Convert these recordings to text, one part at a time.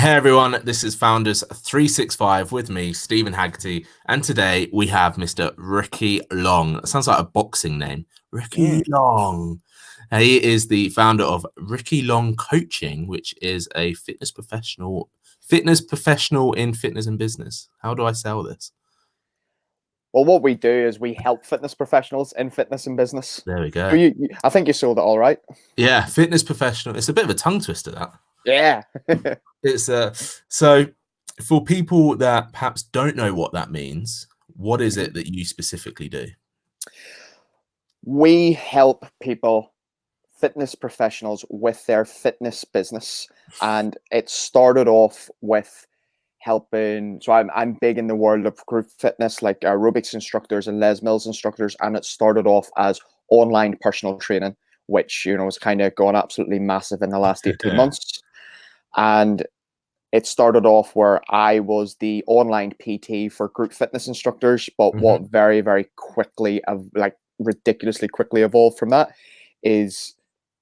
Hey everyone, this is Founders365 with me, Steven Haggerty, and today we have Mr. Ricky Long. That sounds like a boxing name. Ricky Long. He is the founder of Ricky Long Coaching, which is a fitness professional in fitness and business. How do I sell this? Well, what we do is we help fitness professionals in fitness and business. There we go. So I think you sold it all right. Yeah, fitness professional. It's a bit of a tongue twister, that. Yeah. It's so for people that perhaps don't know what that means, what is it that you specifically do? We help people, fitness professionals, with their fitness business. And it started off with helping. So I'm big in the world of group fitness, like aerobics instructors and Les Mills instructors. And it started off as online personal training, which, has kind of gone absolutely massive in the last 18 months. And it started off where I was the online PT for group fitness instructors, but what very, very quickly, ridiculously quickly evolved from that is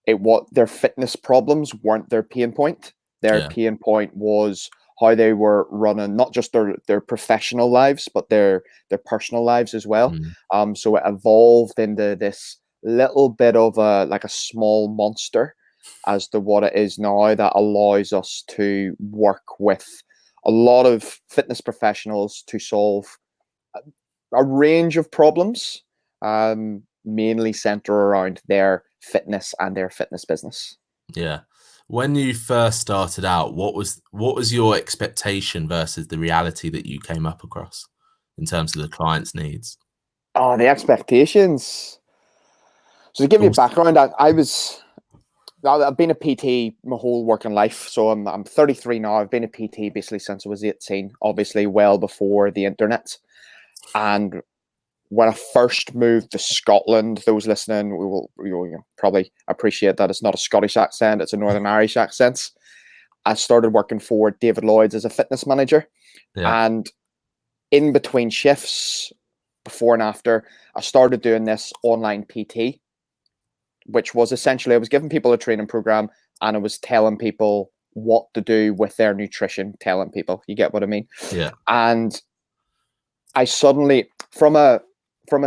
what their fitness problems weren't their pain point. Their pain point was how they were running not just their professional lives, but their personal lives as well. So it evolved into this little bit of a small monster as to what it is now that allows us to work with a lot of fitness professionals to solve a range of problems, mainly center around their fitness and their fitness business. Yeah. When you first started out, what was your expectation versus the reality that you came up across in terms of the client's needs? Oh, the expectations. So to give you background, I've been a PT my whole working life. So I'm 33 now. I've been a PT basically since I was 18, obviously well before the internet. And when I first moved to Scotland, those listening will probably appreciate that it's not a Scottish accent, it's a Northern Irish accent. I started working for David Lloyd's as a fitness manager. Yeah. And in between shifts, before and after, I started doing this online PT, which was essentially I was giving people a training program and I was telling people what to do with their nutrition, telling people, you get what I mean? Yeah. And I suddenly, from a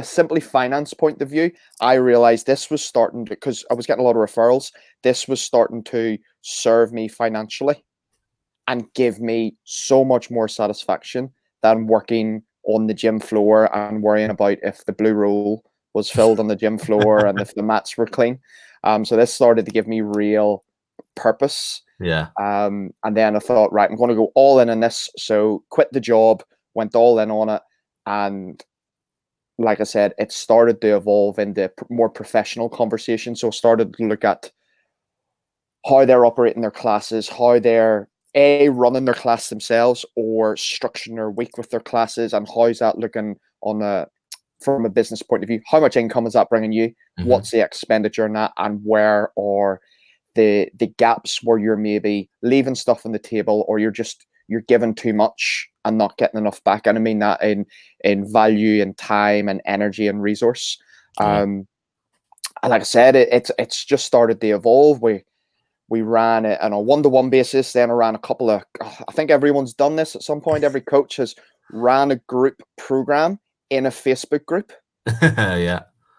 simply finance point of view, I realized this was starting to, because I was getting a lot of referrals, this was starting to serve me financially and give me so much more satisfaction than working on the gym floor and worrying about if the blue roll was filled on the gym floor and if the mats were clean. So this started to give me real purpose. Yeah. And then I thought, right, I'm going to go all in on this. So quit the job, went all in on it. And like I said, it started to evolve into more professional conversation. So I started to look at how they're operating their classes, how they're running their class themselves or structuring their week with their classes, and how's that looking from a business point of view? How much income is that bringing you? What's the expenditure in that, and where are the gaps where you're maybe leaving stuff on the table, or you're giving too much and not getting enough back? And I mean that in value and time and energy and resource. And like I said, it's just started to evolve. We ran it on a one-to-one basis. Then I ran a couple of, I think everyone's done this at some point. Every coach has ran a group program in a Facebook group.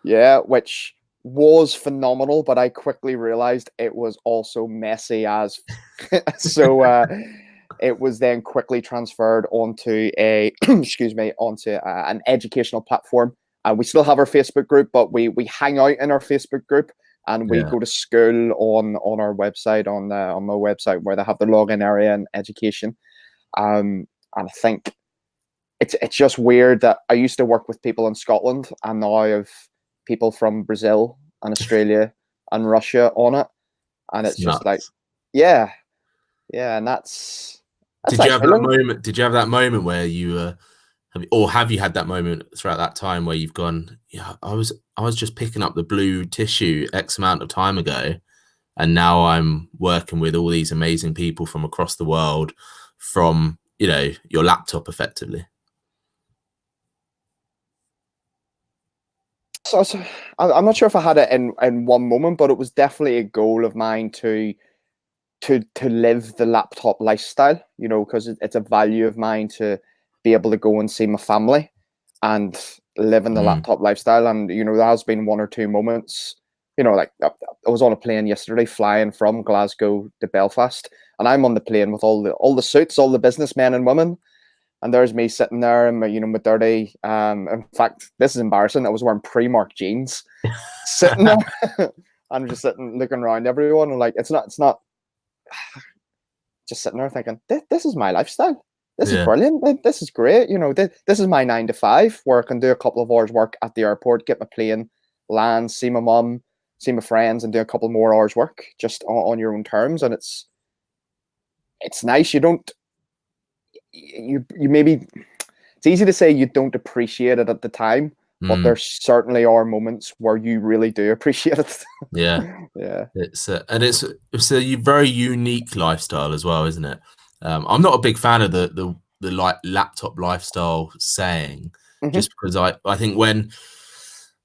Yeah, which was phenomenal, but I quickly realized it was also messy as so it was then quickly transferred onto an educational platform. We still have our Facebook group, but we hang out in our Facebook group. And we go to school on our website, on my website, where they have the login area and education. And I think it's just weird that I used to work with people in Scotland, and now I have people from Brazil and Australia and Russia on it. And it's just like, yeah, and that's Did you have that moment? Did you have that moment where you have you had that moment throughout that time where you've gone, yeah, I was just picking up the blue tissue X amount of time ago, and now I'm working with all these amazing people from across the world from, your laptop effectively? So I'm not sure if I had it in one moment, but it was definitely a goal of mine to to live the laptop lifestyle, you know, because it's a value of mine to be able to go and see my family and live in the laptop lifestyle. And, you know, there has been one or two moments, you know, like I was on a plane yesterday flying from Glasgow to Belfast, and I'm on the plane with all the suits, all the businessmen and women. And there's me sitting there in my, you know, my dirty, in fact, this is embarrassing. I was wearing Primark jeans, sitting there. I'm just sitting, looking around everyone, and like, it's not, just sitting there thinking, this is my lifestyle. This is brilliant. This is great. You know, this is my 9 to 5 where I can do a couple of hours work at the airport, get my plane, land, see my mum, see my friends, and do a couple more hours work just on your own terms. And it's nice. You maybe, it's easy to say you don't appreciate it at the time, but there certainly are moments where you really do appreciate it. Yeah. It's a very unique lifestyle as well, isn't it? I'm not a big fan of the like laptop lifestyle saying, just because I think when,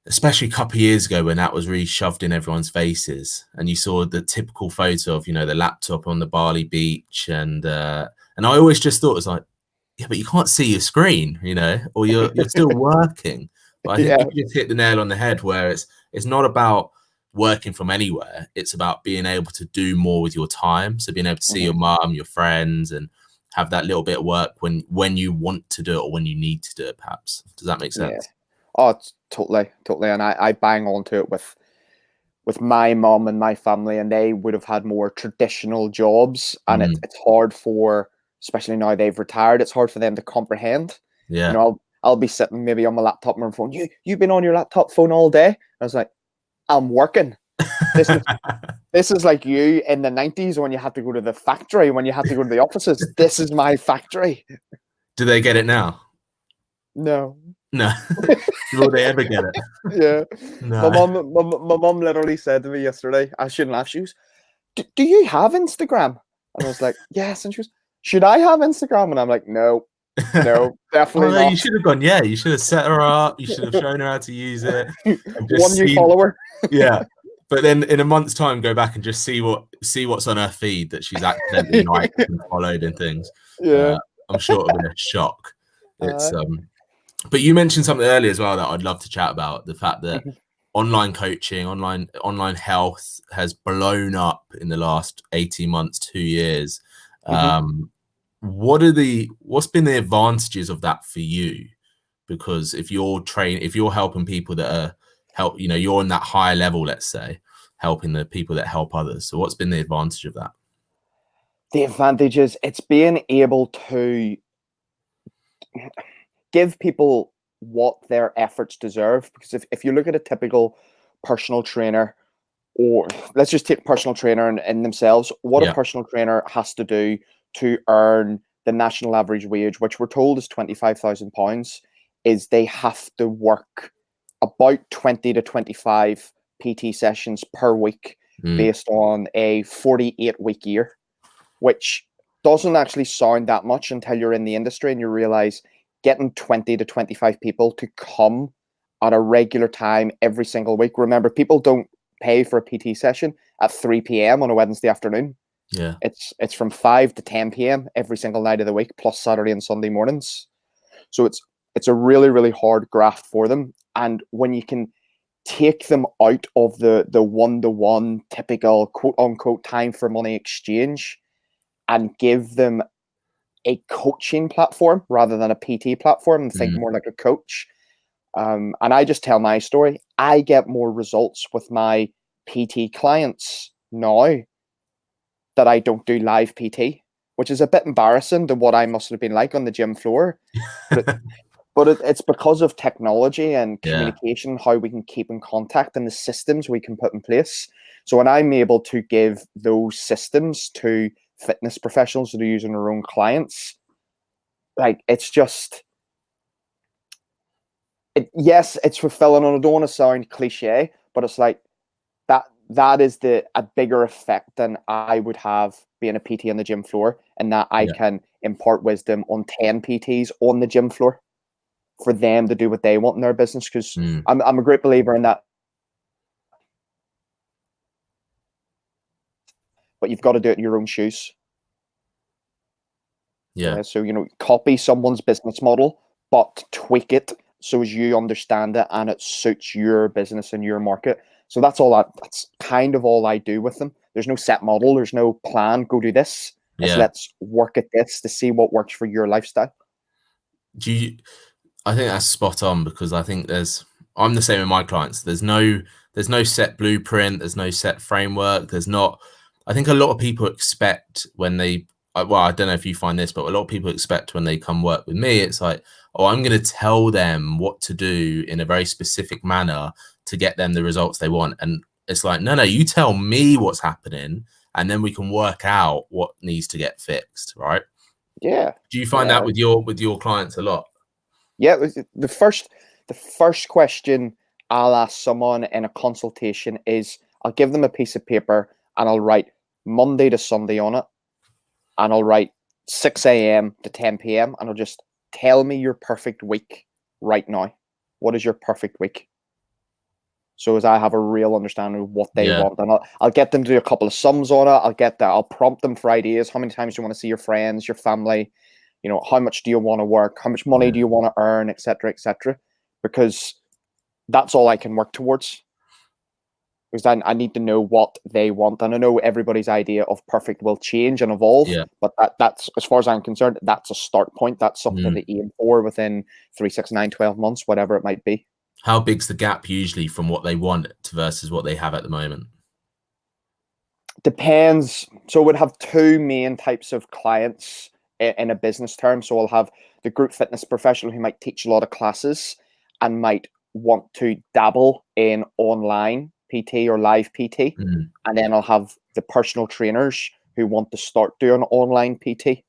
especially a couple of years ago, when that was really shoved in everyone's faces, and you saw the typical photo of, you know, the laptop on the Bali beach, and I always just thought it was like, yeah, but you can't see your screen, you know, or you're still working. But I think you just hit the nail on the head, where it's not about working from anywhere. It's about being able to do more with your time. So being able to see your mum, your friends, and have that little bit of work when you want to do it or when you need to do it, perhaps. Does that make sense? Yeah. Oh, it's totally. And I bang onto it with my mum and my family, and they would have had more traditional jobs, and it's hard for, especially now they've retired, it's hard for them to comprehend. Yeah. You know, I'll be sitting maybe on my laptop on my phone. You've been on your laptop phone all day? I was like, I'm working. This is like you in the 90s when you had to go to the factory, when you had to go to the offices. This is my factory. Do they get it now? No. Will they ever get it? Yeah. No. My mum literally said to me yesterday, I shouldn't laugh, she goes, do you have Instagram? And I was like, yes. And she goes, should I have Instagram? And I'm like, no, definitely not. You should have gone, you should have set her up, you should have shown her how to use it. One new follower. Yeah. But then in a month's time, go back and just see what's on her feed that she's accidentally liked and followed and things. Yeah. I'm sure it'll be a shock. It's but you mentioned something earlier as well that I'd love to chat about, the fact that online coaching, online health has blown up in the last 18 months, 2 years. What's been the advantages of that for you? Because if you're helping people that are you're on that higher level, let's say, helping the people that help others. So what's been the advantage of that? The advantage is it's being able to give people what their efforts deserve. Because if you look at a typical personal trainer, or let's just take personal trainer in themselves, what a personal trainer has to do to earn the national average wage, which we're told is £25,000, is they have to work about 20 to 25 PT sessions per week based on a 48-week year, which doesn't actually sound that much until you're in the industry and you realize getting 20 to 25 people to come at a regular time every single week. Remember, people don't pay for a PT session at 3 p.m. on a Wednesday afternoon. Yeah. It's from 5 to 10 p.m. every single night of the week, plus Saturday and Sunday mornings. So it's a really, really hard graft for them. And when you can take them out of the one-to-one typical quote unquote time for money exchange and give them a coaching platform rather than a PT platform, and think more like a coach. And I just tell my story. I get more results with my PT clients now that I don't do live PT, which is a bit embarrassing to what I must have been like on the gym floor. But it's because of technology and communication, how we can keep in contact, and the systems we can put in place. So when I'm able to give those systems to fitness professionals that are using their own clients, like, it's just, yes, it's fulfilling, and I don't want to sound cliche, but it's like that is a bigger effect than I would have being a PT on the gym floor, and that I can impart wisdom on 10 PTs on the gym floor for them to do what they want in their business. Because I'm a great believer in that. but you've got to do it in your own shoes. Yeah. So, copy someone's business model, but tweak it so as you understand it and it suits your business and your market. So that's kind of all I do with them. There's no set model. There's no plan. Go do this. Let's work at this to see what works for your lifestyle. I think that's spot on, because I think I'm the same with my clients. There's no set blueprint. There's no set framework. I think a lot of people expect when they, well, I don't know if you find this, but a lot of people expect when they come work with me, it's like, oh, I'm going to tell them what to do in a very specific manner to get them the results they want. And it's like, no, you tell me what's happening, and then we can work out what needs to get fixed, right? Yeah. Do you find that with your clients a lot? Yeah, the first question I'll ask someone in a consultation is, I'll give them a piece of paper and I'll write Monday to Sunday on it, and I'll write 6 a.m. to 10 p.m. and I'll just tell me your perfect week right now. What is your perfect week? So as I have a real understanding of what they want, and I'll get them to do a couple of sums on it. I'll prompt them for ideas. How many times do you want to see your friends, your family? How much do you want to work? How much money do you want to earn, etc., etc.? Because that's all I can work towards. Because I need to know what they want, and I know everybody's idea of perfect will change and evolve. Yeah. But that's, as far as I'm concerned, that's a start point. That's something to aim for within 3, 6, 9, 12 months, whatever it might be. How big's the gap usually from what they want to versus what they have at the moment? Depends. So we'd have two main types of clients in a business term. So I'll have the group fitness professional who might teach a lot of classes and might want to dabble in online PT or live PT. And then I'll have the personal trainers who want to start doing online PT.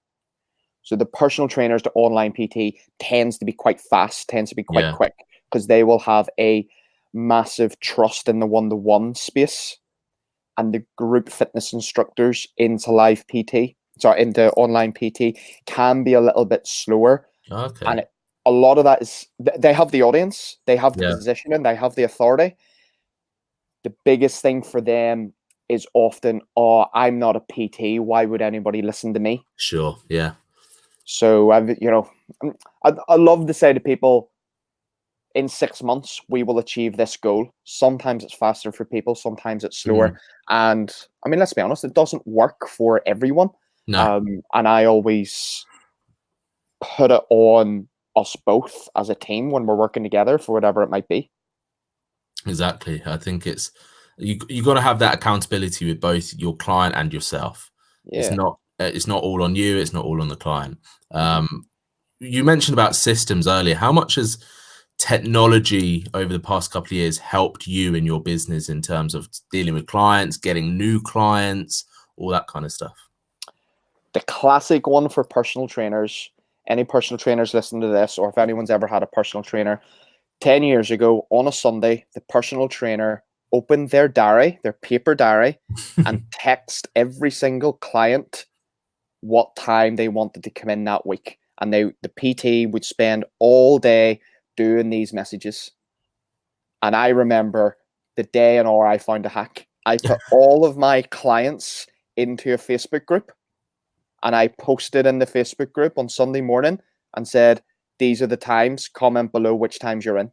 So the personal trainers to online PT tends to be quite fast, tends to be quite quick, because they will have a massive trust in the one-to-one space. And the group fitness instructors into into online PT can be a little bit slower. Okay. And a lot of that is, they have the audience, they have the positioning, they have the authority. The biggest thing for them is often, oh, I'm not a PT. Why would anybody listen to me? Sure. Yeah. So I love to say to people, in 6 months, we will achieve this goal. Sometimes it's faster for people, sometimes it's slower. And I mean, let's be honest, it doesn't work for everyone. No. And I always put it on us both as a team when we're working together for whatever it might be. Exactly. I think it's, you got to have that accountability with both your client and yourself. Yeah. It's not all on you. It's not all on the client. You mentioned about systems earlier. How much has technology over the past couple of years helped you in your business in terms of dealing with clients, getting new clients, all that kind of stuff? The classic one for personal trainers, any personal trainers listening to this, or if anyone's ever had a personal trainer, 10 years ago on a Sunday, the personal trainer opened their diary, their paper diary, and text every single client what time they wanted to come in that week. And the PT would spend all day doing these messages. And I remember the day and hour I found a hack. I put all of my clients into a Facebook group, and I posted in the Facebook group on Sunday morning and said, these are the times, comment below which times you're in.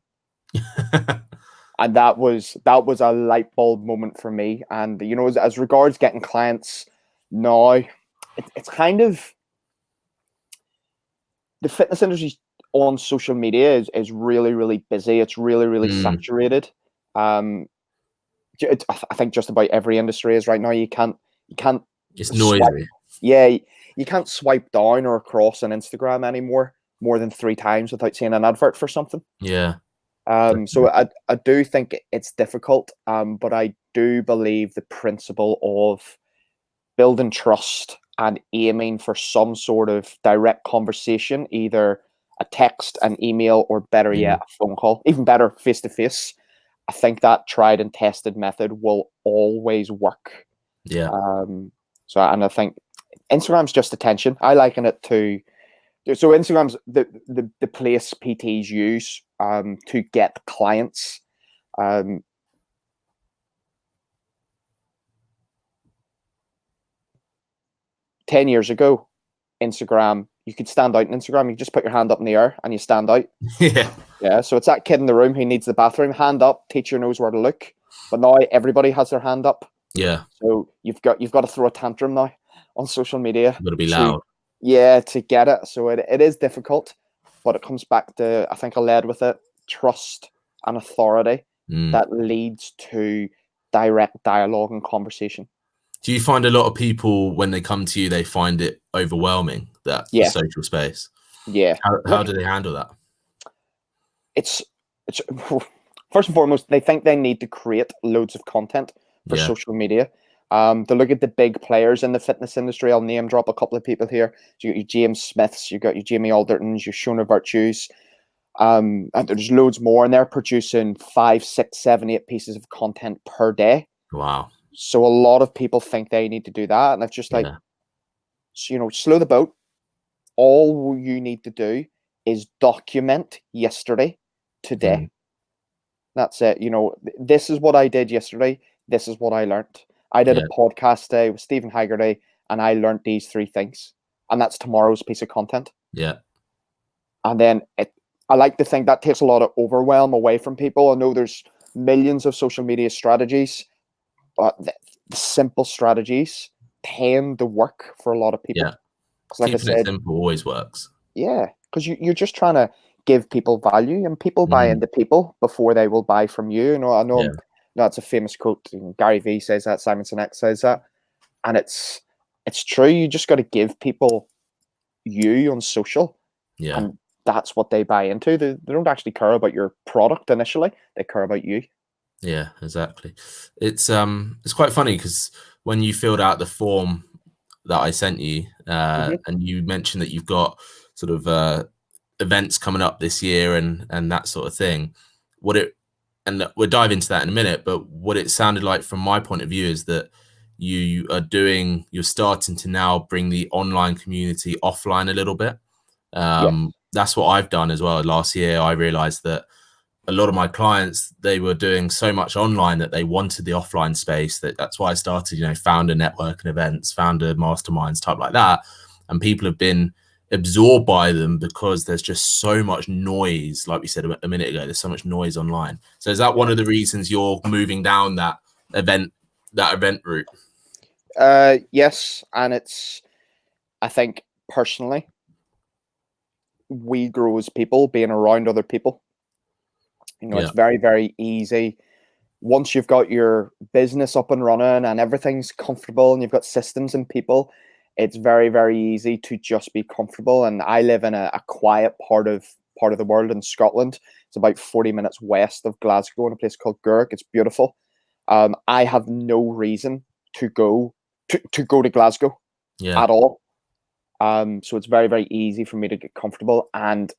And that was a light bulb moment for me. And, as regards getting clients now, it's kind of, the fitness industry on social media is really, really busy. It's really, really saturated. I think just about every industry is right now. You can't It's noisy. You can't swipe down or across on Instagram anymore more than 3 times without seeing an advert for something. Yeah. So I do think it's difficult, but I do believe the principle of building trust and aiming for some sort of direct conversation, either a text, an email, or better yet, a phone call, even better, face-to-face. I think that tried and tested method will always work. Yeah. And I think Instagram's just attention. I liken it to, so Instagram's the place PTs use to get clients. 10 years ago, Instagram, you could stand out in Instagram. You just put your hand up in the air and you stand out. Yeah. Yeah. So it's that kid in the room who needs the bathroom, hand up, teacher knows where to look. But now everybody has their hand up. Yeah. So you've got to throw a tantrum now on social media. You've got to be loud. To get it. So it is difficult, but it comes back to, I think I led with it, trust and authority that leads to direct dialogue and conversation. Do you find a lot of people, when they come to you, they find it overwhelming, that the social space? Yeah. How do they handle that? It's first and foremost, they think they need to create loads of content for social media. To look at the big players in the fitness industry, I'll name drop a couple of people here. So you got your James Smiths, you got your Jamie Aldertons, your Shona Virtues, and there's loads more, and they're producing 5, 6, 7, 8 pieces of content per day. Wow. So a lot of people think they need to do that, and it's just like, slow the boat. All you need to do is document yesterday, today. That's it. This is what I did yesterday. This is what I learned. I did a podcast day with Steven Haggerty, and I learned these 3 things, and that's tomorrow's piece of content. Yeah. And then I like to think that takes a lot of overwhelm away from people. I know there's millions of social media strategies, but the simple strategies tend to work for a lot of people. Yeah. Like Keeping it simple always works. Yeah, because you're just trying to give people value, and people buy into people before they will buy from you. I know that's a famous quote. Gary Vee says that, Simon Sinek says that, and it's true. You just got to give people you on social, and that's what they buy into. They don't actually care about your product initially; they care about you. Yeah, exactly. It's quite funny because when you filled out the form that I sent you, and you mentioned that you've got sort of events coming up this year and that sort of thing, and we'll dive into that in a minute, but what it sounded like from my point of view is that you're starting to now bring the online community offline a little bit. That's what I've done as well. Last year, I realized that a lot of my clients, they were doing so much online that they wanted the offline space. That's why I started, founder network and events, founder masterminds, type like that. And people have been absorbed by them because there's just so much noise. Like we said a minute ago, there's so much noise online. So is that one of the reasons you're moving down that event route? Yes. And I think personally, we grow as people being around other people. It's very, very easy. Once you've got your business up and running and everything's comfortable and you've got systems and people, it's very, very easy to just be comfortable. And I live in a quiet part of the world in Scotland. It's about 40 minutes west of Glasgow in a place called Gurk. It's beautiful. I have no reason to go to Glasgow at all. So it's very, very easy for me to get comfortable. And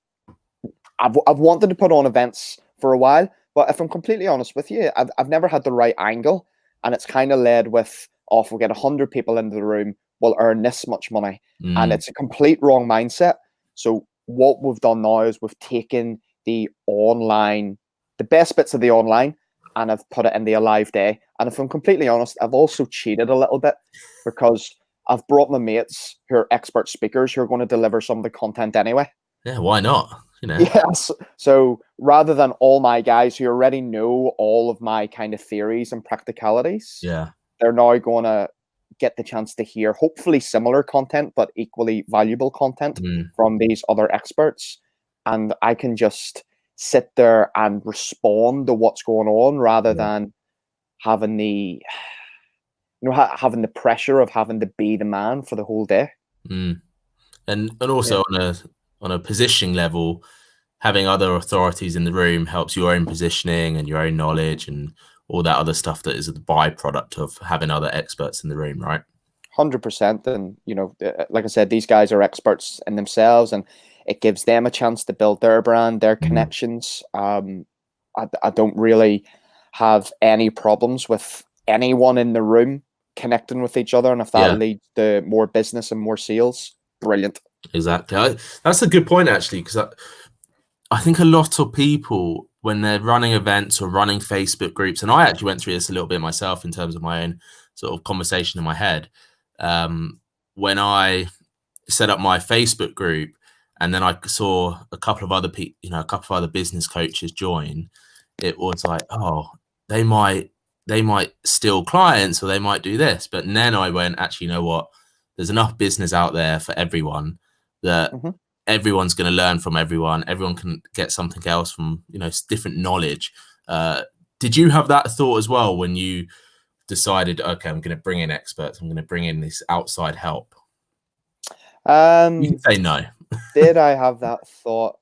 I've wanted to put on events for a while, but if I'm completely honest with you, I've never had the right angle, and it's kind of led with, if we get 100 people into the room, we'll earn this much money, and it's a complete wrong mindset. So what we've done now is we've taken the best bits of the online, and I've put it in the live day. And if I'm completely honest, I've also cheated a little bit because I've brought my mates who are expert speakers who are going to deliver some of the content anyway. Yeah, why not? Yes. So rather than all my guys who already know all of my kind of theories and practicalities, they're now going to get the chance to hear hopefully similar content, but equally valuable content from these other experts. And I can just sit there and respond to what's going on rather than having the, having the pressure of having to be the man for the whole day. And also on a positioning level, having other authorities in the room helps your own positioning and your own knowledge and all that other stuff that is the byproduct of having other experts in the room, right? 100%. And, like I said, these guys are experts in themselves, and it gives them a chance to build their brand, their connections. I don't really have any problems with anyone in the room connecting with each other. And if that leads to more business and more sales, brilliant. Exactly. That's a good point, actually, because I think a lot of people, when they're running events or running Facebook groups, and I actually went through this a little bit myself in terms of my own sort of conversation in my head, when I set up my Facebook group, and then I saw a couple of other people, a couple of other business coaches join, it was like, oh, they might steal clients, or they might do this. But then I went, actually, you know what? There's enough business out there for everyone that everyone's going to learn from everyone. Everyone can get something else from, different knowledge. Did you have that thought as well when you decided, okay, I'm going to bring in experts, I'm going to bring in this outside help? You can say no. Did I have that thought?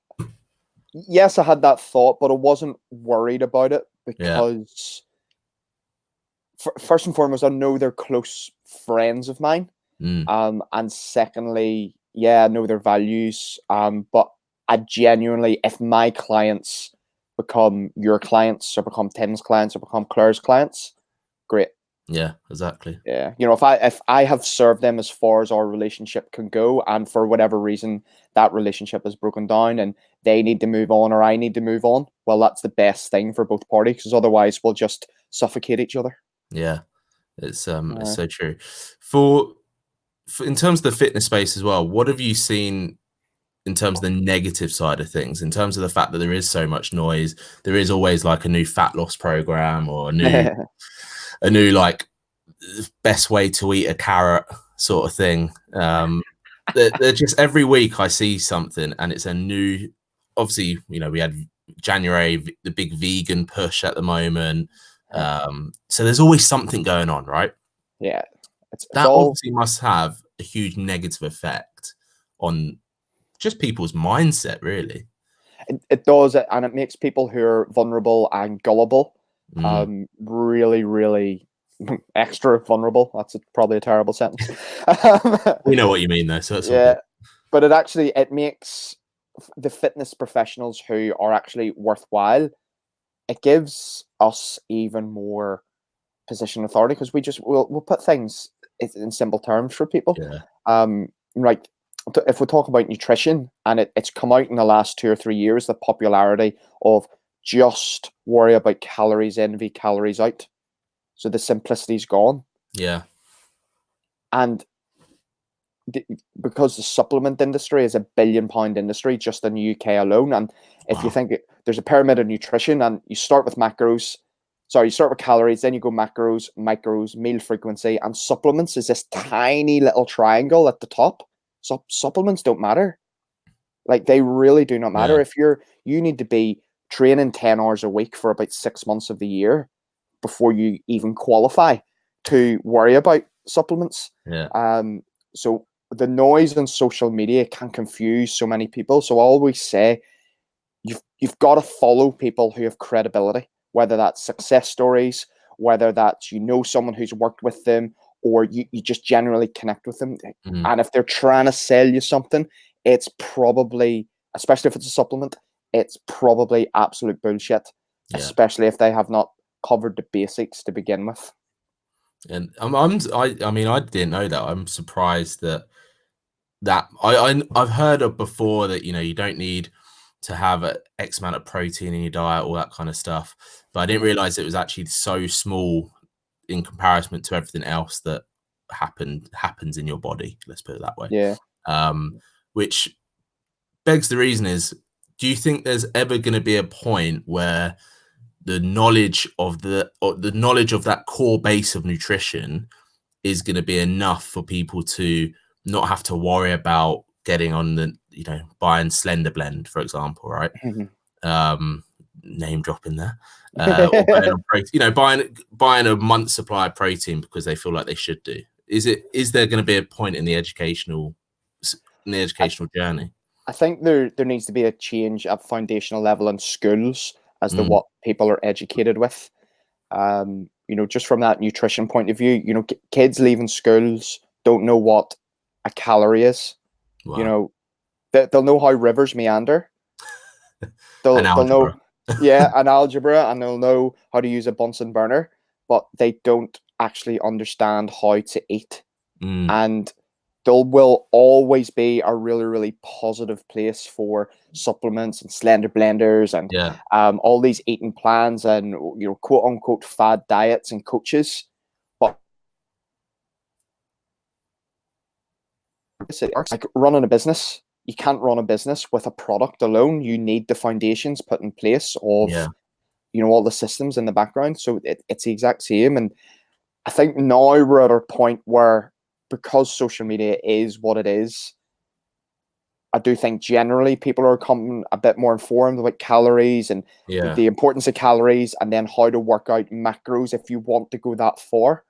Yes, I had that thought, but I wasn't worried about it because, first and foremost, I know they're close friends of mine. And secondly, I know their values. But I genuinely, if my clients become your clients, or become Tim's clients, or become Claire's clients, great. Yeah, exactly. Yeah, if I have served them as far as our relationship can go, and for whatever reason that relationship has broken down and they need to move on, or I need to move on, well, that's the best thing for both parties, because otherwise we'll just suffocate each other. Yeah, it's so true. For in terms of the fitness space as well, what have you seen in terms of the negative side of things, in terms of the fact that there is so much noise? There is always like a new fat loss program, or a new like best way to eat a carrot sort of thing. They're just, every week I see something and it's a new, obviously, we had January, the big vegan push at the moment. So there's always something going on, right? Yeah. That obviously must have a huge negative effect on just people's mindset, really. It does, and it makes people who are vulnerable and gullible really, really extra vulnerable. That's probably a terrible sentence. We know what you mean, though. So it's but it makes the fitness professionals who are actually worthwhile, it gives us even more position authority, because we'll put things in simple terms for people. Like, if we talk about nutrition, and it's come out in the last 2 or 3 years, the popularity of just worry about calories in, v calories out. So the simplicity's gone. Yeah. And because the supplement industry is £1 billion industry just in the UK alone, and if you think there's a pyramid of nutrition, and you start with you start with calories, then you go macros, micros, meal frequency, and supplements is this tiny little triangle at the top. So supplements don't matter. Like, they really do not matter. If you need to be training 10 hours a week for about 6 months of the year before you even qualify to worry about supplements. So the noise on social media can confuse so many people. So I always say, you've got to follow people who have credibility, whether that's success stories, whether that's someone who's worked with them, or you just generally connect with them. And if they're trying to sell you something, it's probably, especially if it's a supplement, it's probably absolute bullshit, especially if they have not covered the basics to begin with. And I mean, I didn't know that. I'm surprised that I've heard of before that, you don't need to have an X amount of protein in your diet, all that kind of stuff. But I didn't realize it was actually so small in comparison to everything else that happens in your body. Let's put it that way. Which begs the reason is, do you think there's ever going to be a point where the knowledge of that core base of nutrition is going to be enough for people to not have to worry about getting on the, buying Slender Blend, for example, right? Name dropping there. Or buying a month's supply of protein because they feel like they should do. Is there going to be a point in the educational journey? I think there needs to be a change at foundational level in schools as to what people are educated with. Just from that nutrition point of view, kids leaving schools don't know what a calorie is. Wow. They'll know how rivers meander. They'll know, an algebra, and they'll know how to use a Bunsen burner, but they don't actually understand how to eat. And there will always be a really, really positive place for supplements and Slender Blenders and all these eating plans and quote unquote fad diets and coaches. But like running a business. You can't run a business with a product alone. You need the foundations put in place of, all the systems in the background. So it's the exact same. And I think now we're at a point where, because social media is what it is, I do think generally people are becoming a bit more informed about calories and the importance of calories, and then how to work out macros if you want to go that far.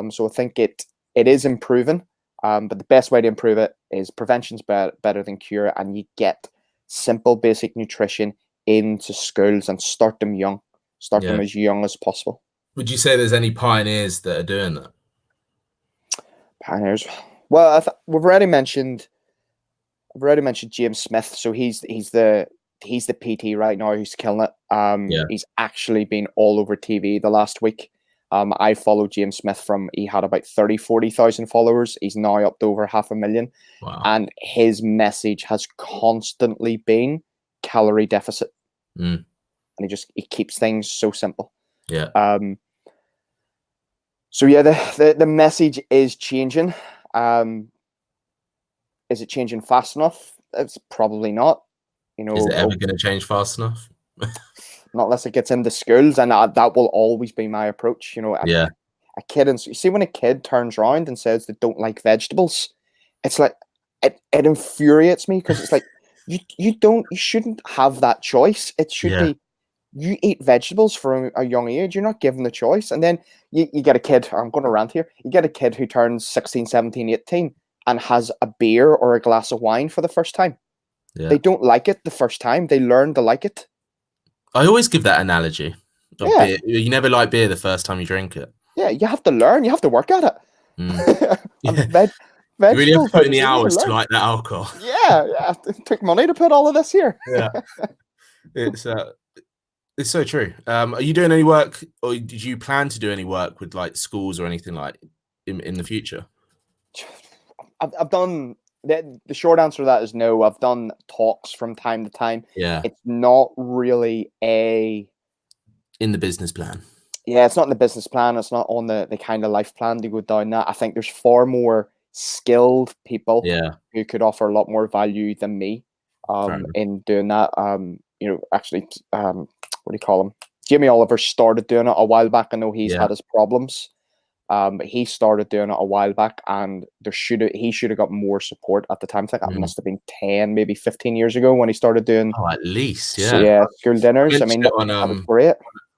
So I think it is improving. But the best way to improve it is prevention's better than cure, and you get simple, basic nutrition into schools and start them young. Start them as young as possible. Would you say there's any pioneers that are doing that? Pioneers? Well, we've already mentioned James Smith. So he's the PT right now who's killing it. He's actually been all over TV the last week. I followed James Smith he had about 40,000 followers. He's now up to over 500,000. Wow. And his message has constantly been calorie deficit. And he keeps things so simple. Yeah. So yeah, the message is changing. Is it changing fast enough? It's probably not. Is it ever going to change fast enough? Not unless it gets into schools, and that will always be my approach. A kid, and you see when a kid turns around and says they don't like vegetables, it's like it infuriates me, because it's like you shouldn't have that choice. It should be you eat vegetables from a young age. You're not given the choice, and then you get a kid. I'm going to rant here. You get a kid who turns 16, 17, 18 and has a beer or a glass of wine for the first time. They don't like it the first time. They learn to like it. I always give that analogy of beer. You never like beer the first time you drink it. Yeah, you have to learn. You have to work at it. You really have to put in the hours to like that alcohol. Yeah. It took money to put all of this here. Yeah. It's so true. Are you doing any work, or did you plan to do any work with like schools or anything like in the future? I've done the short answer to that is no. I've done talks from time to time. Yeah. It's not really in the business plan. Yeah, it's not in the business plan. It's not on the kind of life plan to go down that. I think there's far more skilled people who could offer a lot more value than me in doing that. Actually, what do you call him? Jamie Oliver started doing it a while back. I know he's had his problems. But he started doing it a while back, and he should have got more support at the time. I think that must have been 10, maybe 15 years ago when he started doing at least school dinners. I mean, that was great.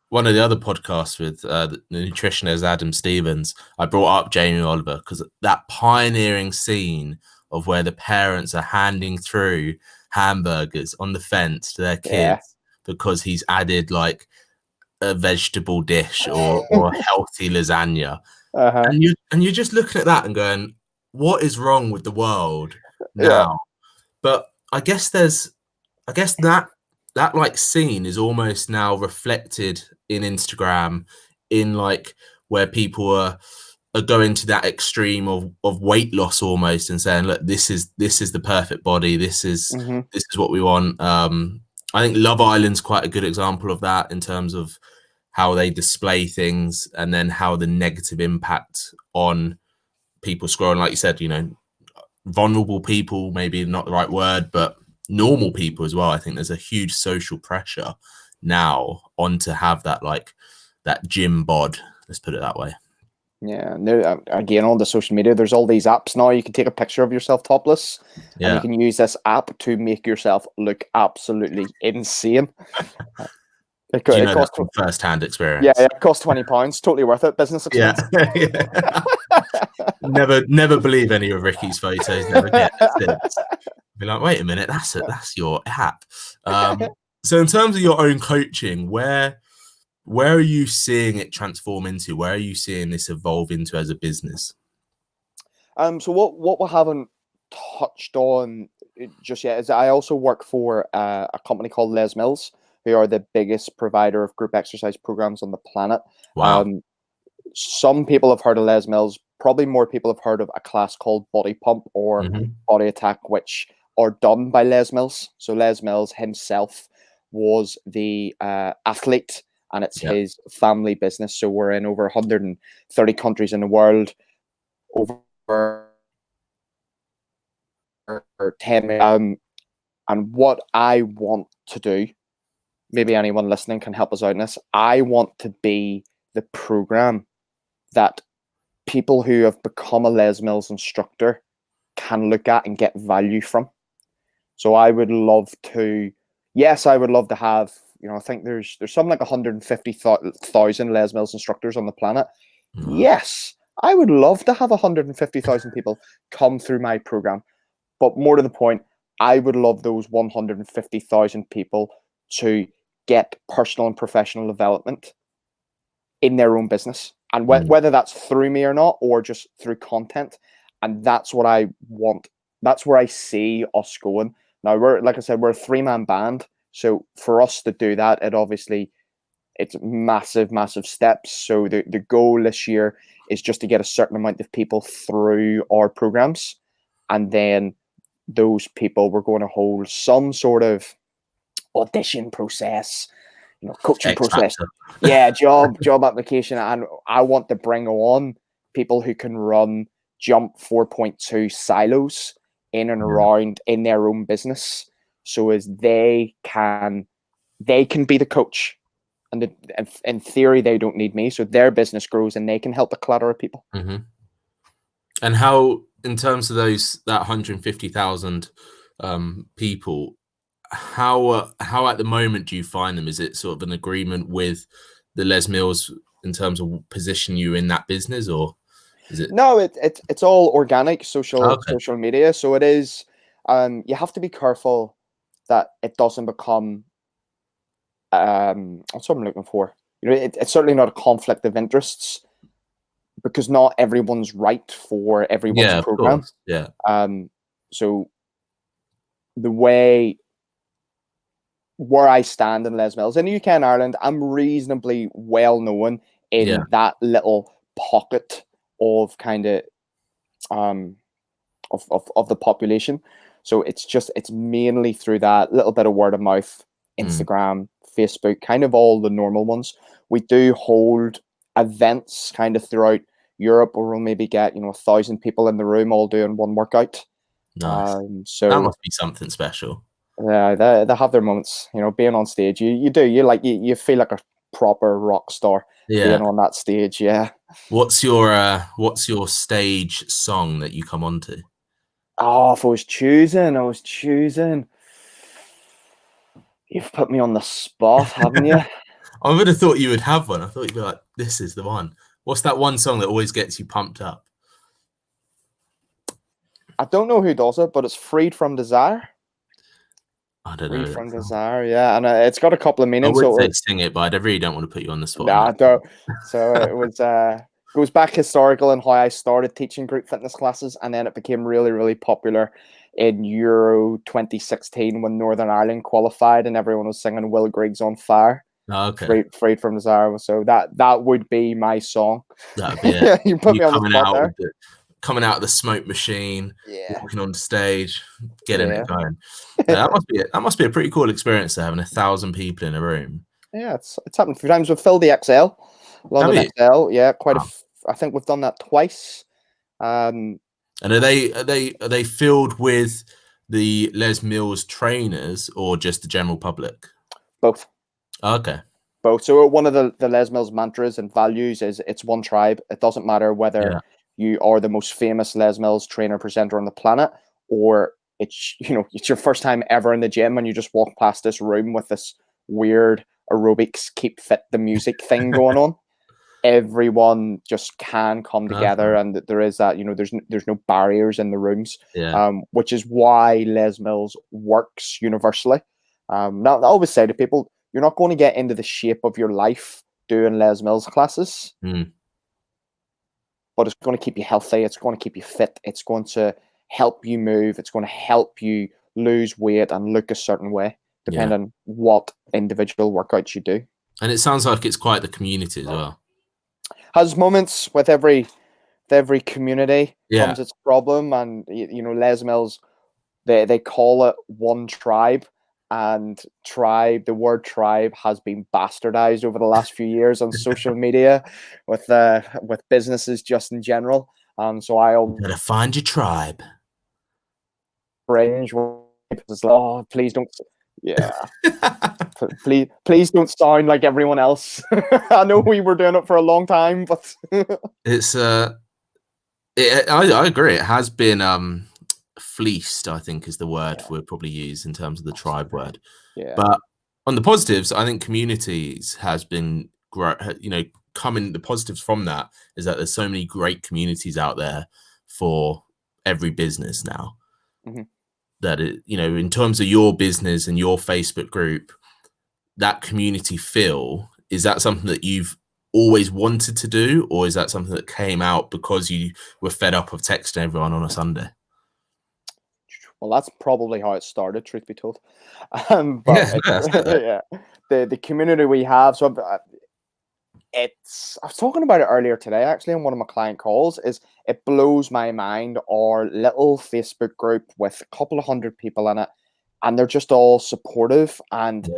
One of the other podcasts with the nutritionist Adam Stevens, I brought up Jamie Oliver because that pioneering scene of where the parents are handing through hamburgers on the fence to their kids because he's added like a vegetable dish or a healthy lasagna. And you're just looking at that and going, what is wrong with the world now? But I guess that like scene is almost now reflected in Instagram, in like where people are going to that extreme of weight loss almost, and saying, look, this is the perfect body, this is what we want. I think Love Island's quite a good example of that, in terms of how they display things and then how the negative impact on people scrolling, like you said, vulnerable people, maybe not the right word, but normal people as well. I think there's a huge social pressure now to have that, like that gym bod, let's put it that way. Yeah, again, on the social media, there's all these apps now. You can take a picture of yourself topless, and you can use this app to make yourself look absolutely insane. It costs from first-hand experience. Yeah, it costs £20. Totally worth it. Business expense. Never believe any of Ricky's photos. Never get it. Be like, wait a minute, that's your app. So in terms of your own coaching, where are you seeing it transform into? Where are you seeing this evolve into as a business? So what we haven't touched on just yet is I also work for a company called Les Mills, who are the biggest provider of group exercise programs on the planet. Wow. Some people have heard of Les Mills. Probably more people have heard of a class called Body Pump or Body Attack, which are done by Les Mills. So Les Mills himself was the athlete, and it's his family business. So we're in over 130 countries in the world. Over or 10 million. And what I want to do, maybe anyone listening can help us out in this. I want to be the program that people who have become a Les Mills instructor can look at and get value from. So I would love to, yes, I would love to have, I think there's something like 150,000 Les Mills instructors on the planet. Mm-hmm. Yes, I would love to have 150,000 people come through my program. But more to the point, I would love those 150,000 people to get personal and professional development in their own business. And whether that's through me or not, or just through content. And that's what I want. That's where I see us going. Now, like I said, we're a 3-man band. So for us to do that, it's massive, massive steps. So the goal this year is just to get a certain amount of people through our programs. And then those people, we're going to hold some sort of audition process, coaching process. Yeah, job application. And I want to bring on people who can run Jump 4.2 silos in and around in their own business. So as they can be the coach. And in theory, they don't need me. So their business grows and they can help a clutter of people. Mm-hmm. And how, in terms of that 150,000 people, how at the moment do you find them? Is it sort of an agreement with the Les Mills in terms of position you in that business, or is it? No, it's all organic social media. So it is. You have to be careful that it doesn't become. What's what I'm looking for? It's certainly not a conflict of interests, because not everyone's right for everyone's program. Yeah. So the way where I stand in Les Mills in the UK and Ireland, I'm reasonably well known in that little pocket of kind of of the population. So it's mainly through that little bit of word of mouth, Instagram, Facebook, kind of all the normal ones. We do hold events kind of throughout Europe where we'll maybe get 1,000 people in the room all doing one workout. Nice. So that must be something special. Yeah, they have their moments. Being on stage, you feel like a proper rock star being on that stage. Yeah. What's your stage song that you come onto? Oh, if I was choosing. You've put me on the spot, haven't you? I would have thought you would have one. I thought you'd be like, this is the one. What's that one song that always gets you pumped up? I don't know who does it, but it's Freed from Desire. I don't know. Freed from Desire, yeah. And it's got a couple of meanings. I would say sing it, but I really don't want to put you on the spot. Nah, I don't. So it was goes back historical in how I started teaching group fitness classes, and then it became really, really popular in Euro 2016 when Northern Ireland qualified and everyone was singing Will Griggs on Fire. Oh, okay. Freed from Desire. So that would be my song. That'd be it. You put me on the spot there. Coming out of the smoke machine, walking on the stage, getting it going. That must be a pretty cool experience to having 1,000 people in a room. Yeah, it's happened a few times. We've filled the XL, London XL. Yeah, I think we've done that twice. And are they filled with the Les Mills trainers or just the general public? Both. Okay. Both. So one of the Les Mills mantras and values is it's one tribe. It doesn't matter whether you are the most famous Les Mills trainer presenter on the planet, or it's your first time ever in the gym and you just walk past this room with this weird aerobics keep fit the music thing going on. Everyone just can come together, and there is that there's no barriers in the rooms, which is why Les Mills works universally. Now I always say to people, you're not going to get into the shape of your life doing Les Mills classes. But it's going to keep you healthy. It's going to keep you fit. It's going to help you move. It's going to help you lose weight and look a certain way, depending on what individual workouts you do. And it sounds like it's quite the community as well. Has moments with every community comes its problem, and Les Mills, they call it one tribe. And the word tribe has been bastardized over the last few years on social media with businesses just in general. So I gotta find your tribe. cringe. It's like, oh, please don't. Yeah. Please don't sound like everyone else. I know we were doing it for a long time, but it's I agree. It has been fleeced, I think is the word we'll probably use in terms of the tribe word. Yeah. But on the positives, I think communities has been coming. The positives from that is that there's so many great communities out there for every business now. Mm-hmm. That it, in terms of your business and your Facebook group, that community feel, is that something that you've always wanted to do, or is that something that came out because you were fed up of texting everyone on a Sunday? Well, that's probably how it started, truth be told. But yeah, the community we have. So I was talking about it earlier today, actually, on one of my client calls. Is it blows my mind, our little Facebook group with a couple of hundred people in it, and they're just all supportive. And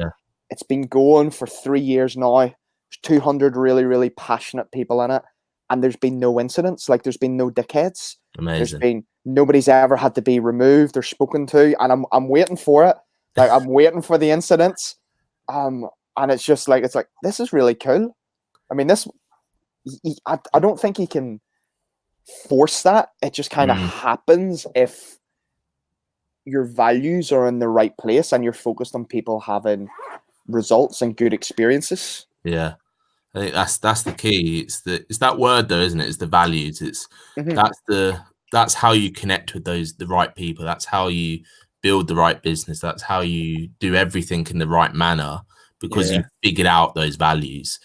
it's been going for 3 years now. There's 200 really, really passionate people in it, and there's been no incidents. Like, there's been no dickheads. Amazing. Nobody's ever had to be removed or spoken to, and I'm waiting for it. Like, I'm waiting for the incidents. And it's just like, this is really cool. I mean, I don't think he can force that. It just kind of happens if your values are in the right place and you're focused on people having results and good experiences. Yeah, I think that's the key. It's that word though, isn't it? It's the values. It's that's how you connect with the right people. That's how you build the right business. That's how you do everything in the right manner, because you figured out those values.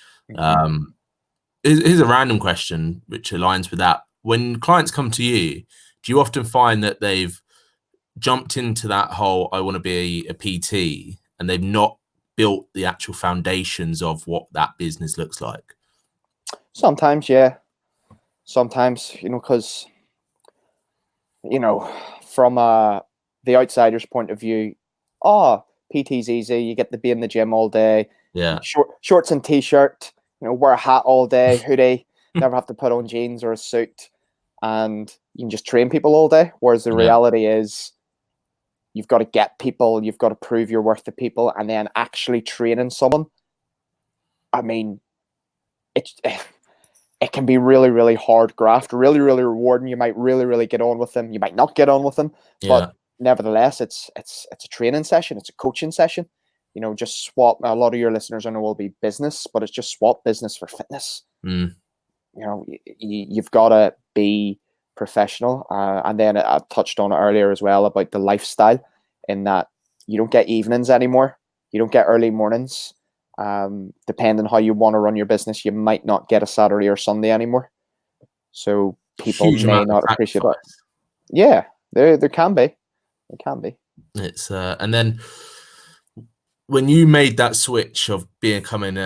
Here's a random question which aligns with that. When clients come to you, do you often find that they've jumped into that whole, I want to be a PT, and they've not built the actual foundations of what that business looks like? Sometimes, yeah. Sometimes, because, from the outsider's point of view, PT's easy. You get to be in the gym all day. Yeah. Shorts and t-shirt. Wear a hat all day, hoodie, never have to put on jeans or a suit, and you can just train people all day. Whereas the reality is, you've got to get people, you've got to prove your worth to people, and then actually training someone. I mean, it can be really, really hard graft, really, really rewarding. You might really, really get on with them. You might not get on with them, but nevertheless, it's a training session. It's a coaching session. Just swap. A lot of your listeners, I know, will be business, but it's just swap business for fitness. You've got to be professional. And then I touched on it earlier as well about the lifestyle, in that you don't get evenings anymore. You don't get early mornings. Depending on how you want to run your business, you might not get a Saturday or Sunday anymore. So people may not appreciate it. Yeah, there can be. There can be. It's and then when you made that switch of becoming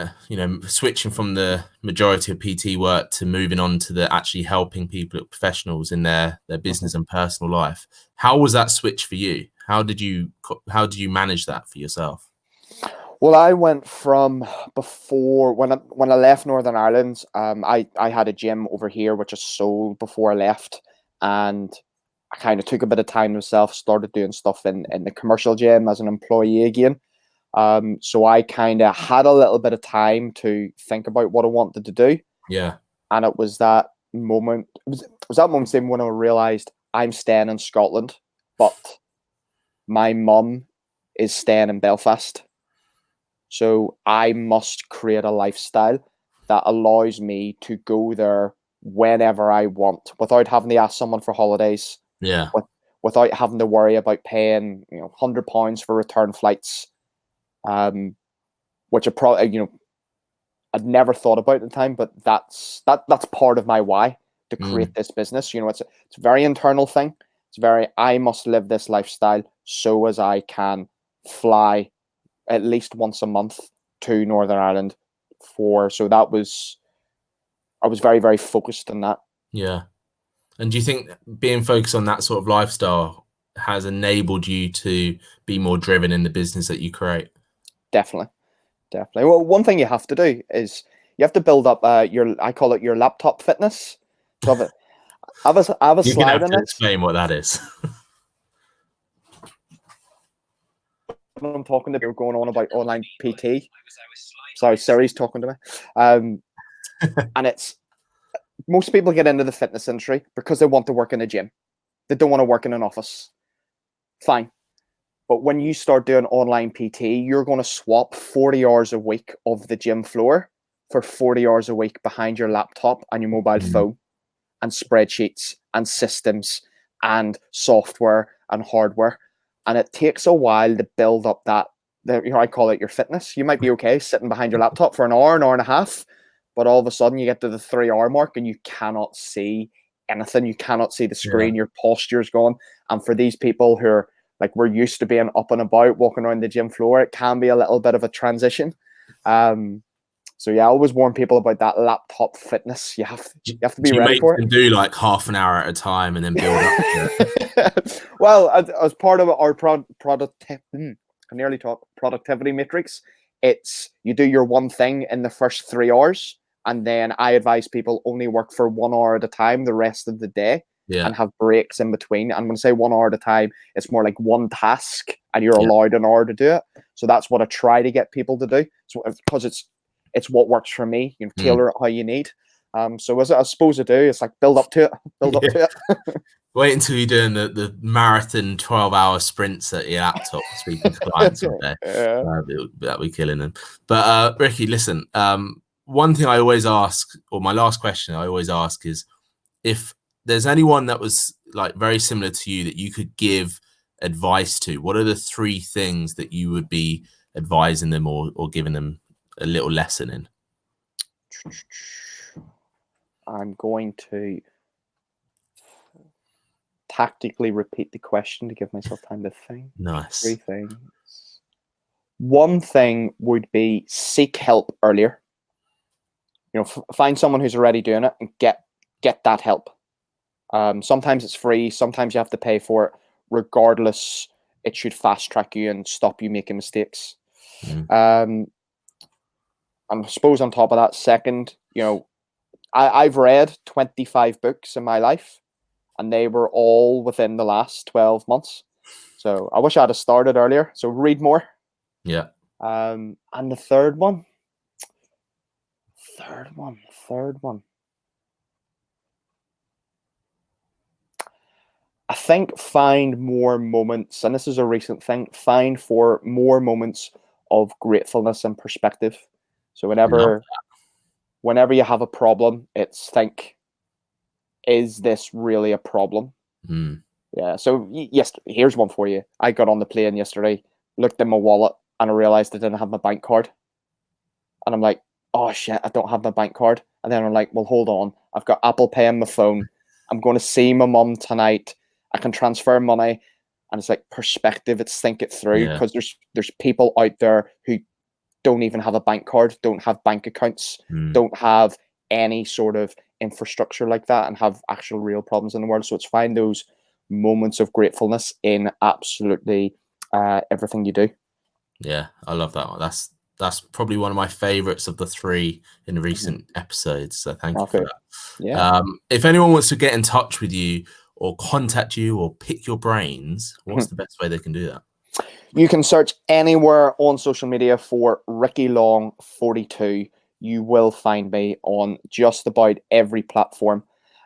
switching from the majority of PT work to moving on to the actually helping people, professionals in their business and personal life, how was that switch for you? How did you manage that for yourself? Well, I went from before, when I left Northern Ireland, I had a gym over here which I sold before I left, and I kind of took a bit of time myself, started doing stuff in the commercial gym as an employee again. So I kind of had a little bit of time to think about what I wanted to do. Yeah. And it was that moment, it was that moment when I realized I'm staying in Scotland, but my mum is staying in Belfast. So I must create a lifestyle that allows me to go there whenever I want, without having to ask someone for holidays. Yeah. Without having to worry about paying, £100 for return flights. Which I probably, I'd never thought about at the time, but that's part of my why to create this business. It's a very internal thing. I must live this lifestyle so as I can fly at least once a month to Northern Ireland so I was very, very focused on that. Yeah. And do you think being focused on that sort of lifestyle has enabled you to be more driven in the business that you create? Definitely. Well, one thing you have to do is you have to build up I call it your laptop fitness. So I have a slide in it. Explain what that is. I'm talking to, you're going on about online PT. Sorry, Siri's talking to me. And it's, most people get into the fitness industry because they want to work in a gym. They don't want to work in an office. Fine. But when you start doing online PT, you're going to swap 40 hours a week of the gym floor for 40 hours a week behind your laptop and your mobile phone and spreadsheets and systems and software and hardware. And it takes a while to build up that, I call it your fitness. You might be okay sitting behind your laptop for an hour and a half, but all of a sudden you get to the 3 hour mark and you cannot see anything. You cannot see the screen. Your posture's gone. And for these people who are like, we're used to being up and about, walking around the gym floor, it can be a little bit of a transition. So I always warn people about that laptop fitness. You have to be ready for it. You can do like half an hour at a time and then build up to it. Well, as part of our productivity matrix, it's you do your one thing in the first 3 hours, and then I advise people only work for 1 hour at a time the rest of the day. And have breaks in between. And when I say 1 hour at a time, it's more like one task and you're allowed an hour to do it. So that's what I try to get people to do. So because it's what works for me. You can tailor it how you need. So as I suppose I do, it's like build up to it. Build up to it. Wait until you're doing the marathon 12-hour sprints at your laptop speaking to clients all day. That'll be killing them. But Ricky, listen, one thing I always ask, or my last question I always ask is, if there's anyone that was like very similar to you that you could give advice to, what are the 3 things that you would be advising them or giving them a little lesson in? I'm going to tactically repeat the question to give myself time to think. Nice. 3 things. One thing would be seek help earlier. Find someone who's already doing it and get that help. Sometimes it's free. Sometimes you have to pay for it. Regardless, it should fast track you and stop you making mistakes. And I suppose on top of that, second, I've read 25 books in my life, and they were all within the last 12 months. So I wish I'd have started earlier. So read more. Yeah. And the third one. I think find more moments, and this is a recent thing, find for more moments of gratefulness and perspective. So whenever you have a problem, it's think, is this really a problem? Yeah. So yes, here's one for you. I got on the plane yesterday, looked in my wallet, and I realized I didn't have my bank card. And I'm like, oh shit, I don't have my bank card. And then I'm like, well, hold on. I've got Apple Pay on my phone. I'm going to see my mum tonight. I can transfer money. And it's like perspective. It's think it through, because there's people out there who don't even have a bank card, don't have bank accounts, don't have any sort of infrastructure like that, and have actual real problems in the world. So it's find those moments of gratefulness in absolutely everything you do. Yeah, I love that one. That's probably one of my favorites of the 3 in recent episodes. So thank you for that. Yeah. If anyone wants to get in touch with you or contact you or pick your brains, what's the best way they can do that? You can search anywhere on social media for Ricky Long 42. You will find me on just about every platform.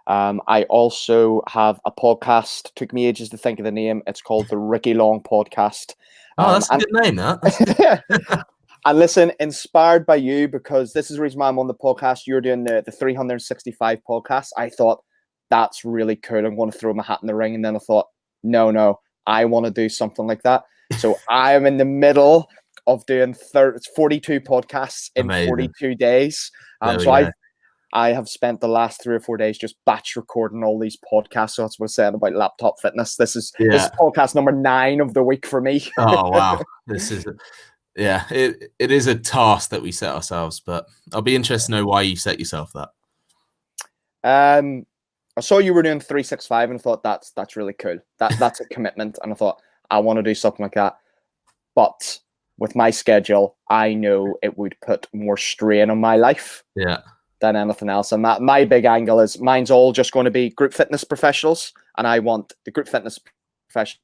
I also have a podcast. Took me ages to think of the name. It's called the Ricky Long Podcast. Oh, that's a good name, that. And listen, inspired by you, because this is the reason why I'm on the podcast. You're doing the 365 podcast. I thought, that's really cool. I'm going to throw my hat in the ring. And then I thought, no, I want to do something like that. So I am in the middle of doing 42 podcasts in 42 days. So I have spent the last 3 or 4 days just batch recording all these podcasts. So that's what I said about laptop fitness. This is podcast number 9 of the week for me. Oh, wow. This is it is a task that we set ourselves, but I'll be interested to know why you set yourself that. I saw you were doing 365 and I thought that's really cool. That's a commitment. And I thought, I want to do something like that. But with my schedule, I know it would put more strain on my life than anything else. And that my big angle is mine's all just going to be group fitness professionals. And I want the group fitness professionals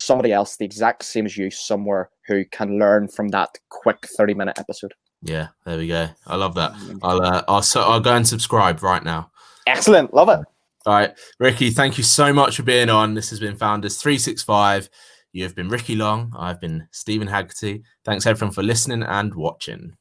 somebody else the exact same as you somewhere who can learn from that quick 30-minute episode. Yeah, there we go. I love that. I'll go and subscribe right now. Excellent. Love it. All right, Ricky, thank you so much for being on. This has been Founders365. You have been Ricky Long. I've been Steven Haggerty. Thanks everyone for listening and watching.